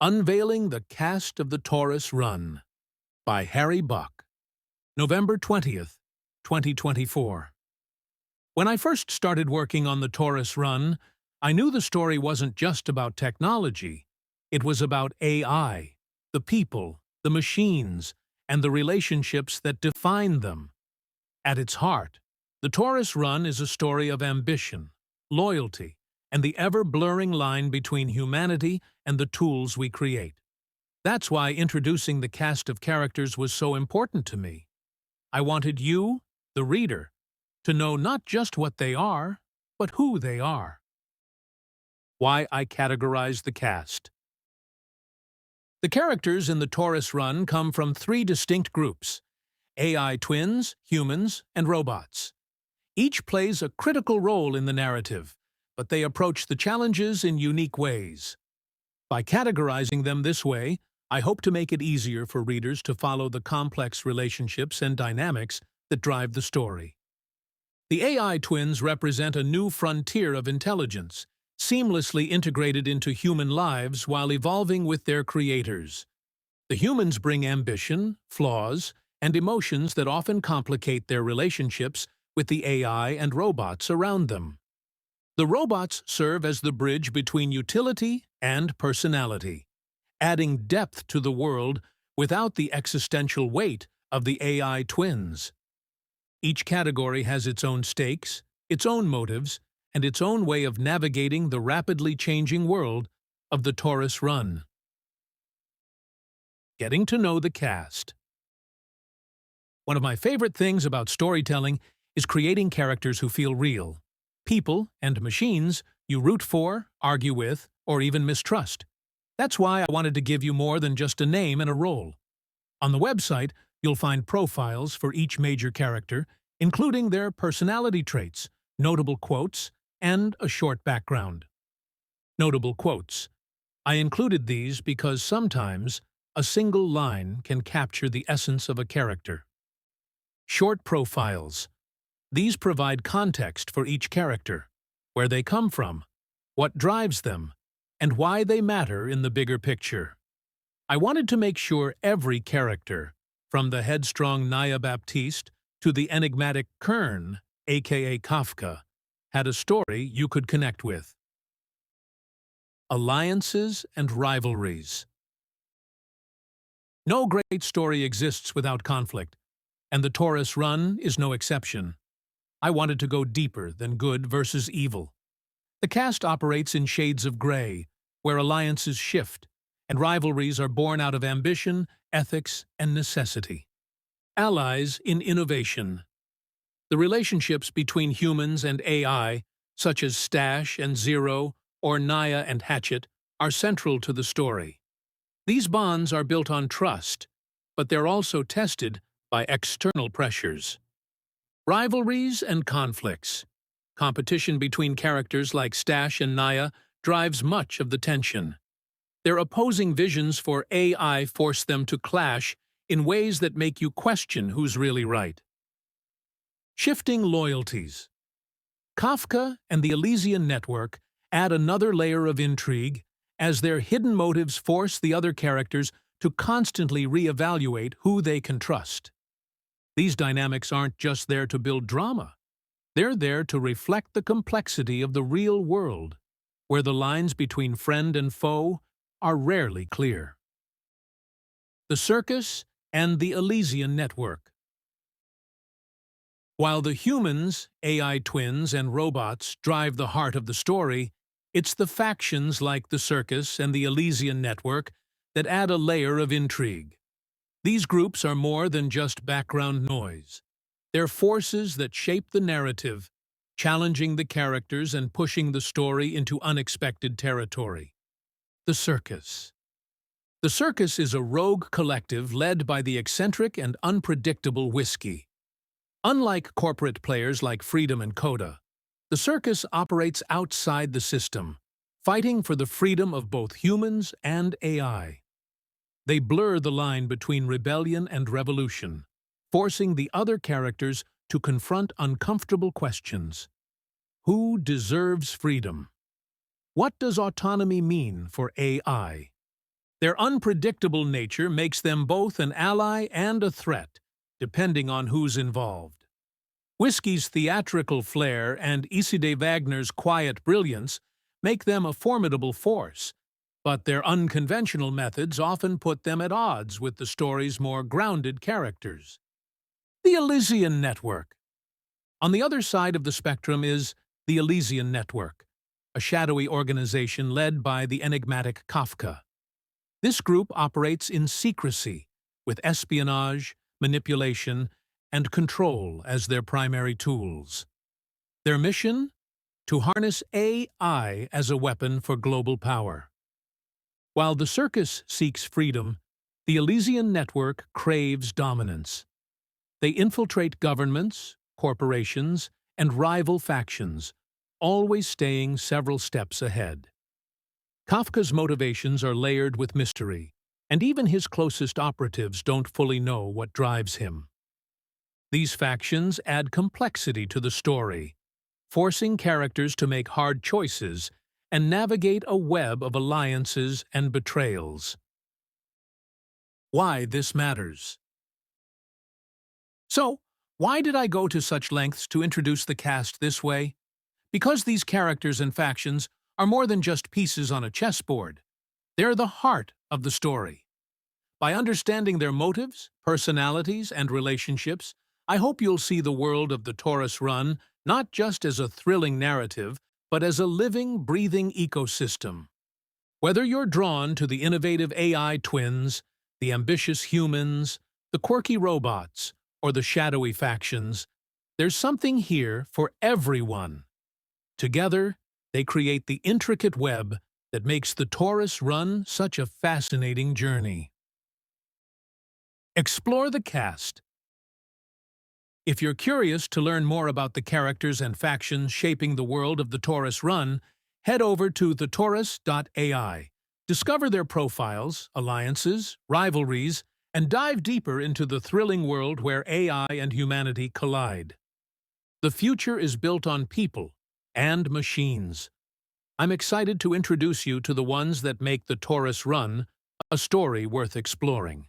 Unveiling the Cast of the Torus Run by Harry Buck, November 20th, 2024. When I first started working on the Torus Run, I knew the story wasn't just about technology. It was about AI, the people, the machines, and the relationships that define them. At its heart, the Torus Run is a story of ambition, loyalty, and the ever-blurring line between humanity and the tools we create. That's why introducing the cast of characters was so important to me. I wanted you, the reader, to know not just what they are, but who they are. Why I categorized the cast. The characters in the Torus Run come from three distinct groups: AI twins, humans, and robots. Each plays a critical role in the narrative, but they approach the challenges in unique ways. By categorizing them this way, I hope to make it easier for readers to follow the complex relationships and dynamics that drive the story. The AI twins represent a new frontier of intelligence, seamlessly integrated into human lives while evolving with their creators. The humans bring ambition, flaws, and emotions that often complicate their relationships with the AI and robots around them. The robots serve as the bridge between utility and personality, adding depth to the world without the existential weight of the AI twins. Each category has its own stakes, its own motives, and its own way of navigating the rapidly changing world of the Torus Run. Getting to know the cast. One of my favorite things about storytelling is creating characters who feel real. People and machines you root for, argue with, or even mistrust. That's why I wanted to give you more than just a name and a role. On the website, you'll find profiles for each major character, including their personality traits, notable quotes, and a short background. Notable quotes. I included these because sometimes a single line can capture the essence of a character. Short profiles. These provide context for each character, where they come from, what drives them, and why they matter in the bigger picture. I wanted to make sure every character, from the headstrong Naya Baptiste to the enigmatic Kern, aka Kafka, had a story you could connect with. Alliances and rivalries. No great story exists without conflict, and the Torus Run is no exception. I wanted to go deeper than good versus evil. The cast operates in shades of gray, where alliances shift, and rivalries are born out of ambition, ethics, and necessity. Allies in innovation. The relationships between humans and AI, such as Stash and Zero or Naya and Hatchet, are central to the story. These bonds are built on trust, but they're also tested by external pressures. Rivalries and conflicts. Competition between characters like Stash and Naya drives much of the tension. Their opposing visions for AI force them to clash in ways that make you question who's really right. Shifting loyalties. Kafka and the Elysian network add another layer of intrigue as their hidden motives force the other characters to constantly reevaluate who they can trust. These dynamics aren't just there to build drama. They're there to reflect the complexity of the real world, where the lines between friend and foe are rarely clear. The Circus and the Elysian network. While the humans, AI twins, and robots drive the heart of the story, it's the factions like the Circus and the Elysian network that add a layer of intrigue. These groups are more than just background noise. They're forces that shape the narrative, challenging the characters and pushing the story into unexpected territory. The Circus. The Circus is a rogue collective led by the eccentric and unpredictable Whiskey. Unlike corporate players like Freedom and Coda, the Circus operates outside the system, fighting for the freedom of both humans and AI. They blur the line between rebellion and revolution, forcing the other characters to confront uncomfortable questions. Who deserves freedom? What does autonomy mean for AI? Their unpredictable nature makes them both an ally and a threat, depending on who's involved. Whiskey's theatrical flair and Isidre Wagner's quiet brilliance make them a formidable force, but their unconventional methods often put them at odds with the story's more grounded characters. The Elysian Network. On the other side of the spectrum is the Elysian Network, a shadowy organization led by the enigmatic Kafka. This group operates in secrecy, with espionage, manipulation, and control as their primary tools. Their mission? To harness AI as a weapon for global power. While the Circus seeks freedom, the Elysian Network craves dominance. They infiltrate governments, corporations, and rival factions, always staying several steps ahead. Kafka's motivations are layered with mystery, and even his closest operatives don't fully know what drives him. These factions add complexity to the story, forcing characters to make hard choices and navigate a web of alliances and betrayals. Why this matters. So, why did I go to such lengths to introduce the cast this way? Because these characters and factions are more than just pieces on a chessboard. They're the heart of the story. By understanding their motives, personalities, and relationships, I hope you'll see the world of the Torus Run not just as a thrilling narrative, but as a living, breathing ecosystem. Whether you're drawn to the innovative AI twins, the ambitious humans, the quirky robots, or the shadowy factions, there's something here for everyone. Together, they create the intricate web that makes the Torus Run such a fascinating journey. Explore the cast. If you're curious to learn more about the characters and factions shaping the world of the Torus Run, head over to thetorus.ai. Discover their profiles, alliances, rivalries, and dive deeper into the thrilling world where AI and humanity collide. The future is built on people and machines. I'm excited to introduce you to the ones that make the Torus Run a story worth exploring.